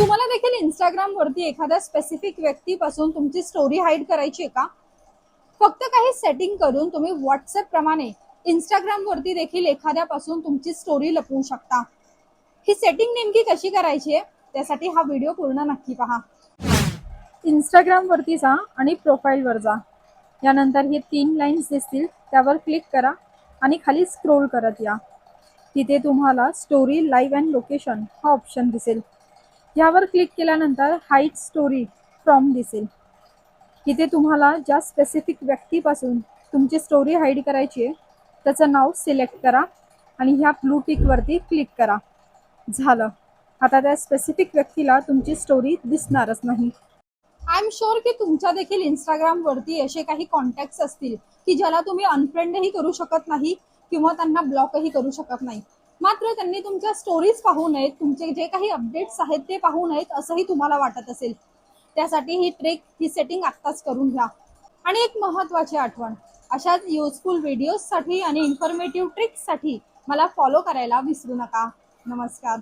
तुम्हाला देखील इंस्टाग्राम वरती एखाद्या स्पेसिफिक व्यक्तीपासून तुमची स्टोरी हाईड करायची आहे का? फक्त काही सेटिंग करून तुम्ही व्हॉट्सअप प्रमाणे इंस्टाग्राम वरती देखील एखाद्यापासून तुमची स्टोरी लपवू शकता। ही सेटिंग नेमकी कशी करायची आहे त्यासाठी हा व्हिडिओ पूर्ण नक्की पहा। इंस्टाग्राम वरती जा आणि प्रोफाइल वर जा। यानंतर हे 3 लाईन्स दिसतील त्यावर क्लिक करा आणि खाली स्क्रोल करत या। तिथे तुम्हाला स्टोरी लाईव्ह अँड लोकेशन हा ऑप्शन दिसेल। यावर क्लिक केल्यानंतर हाईड स्टोरी फ्रॉम दिसेल। तिथे तुम्हाला ज्या स्पेसिफिक व्यक्तीपासून तुमची स्टोरी हाईड करायची आहे त्याचं नाव सिलेक्ट करा आणि ह्या ब्लू टिक वरती क्लिक करा। झालं, आता त्या स्पेसिफिक व्यक्तीला तुमची स्टोरी दिसणारच नाही। आय एम शुअर की तुमच्या देखील इंस्टाग्राम वरती असे काही कॉन्टॅक्ट्स असतील की ज्याला तुम्ही अनफ्रेंडही करू शकत नाही किंवा त्यांना ब्लॉकही करू शकत नाही, मात्र त्यांनी तुमच्या स्टोरीज पाहू नयेत, तुमचे जे काही अपडेट्स आहेत ते पाहू नयेत असंही तुम्हाला वाटत असेल। त्यासाठी ही ट्रिक, ही सेटिंग आत्ताच करून घ्या। आणि एक महत्त्वाची आठवण, अशाच युजफुल व्हिडिओजसाठी आणि इन्फॉर्मेटिव्ह ट्रिक्ससाठी मला फॉलो करायला विसरू नका। नमस्कार।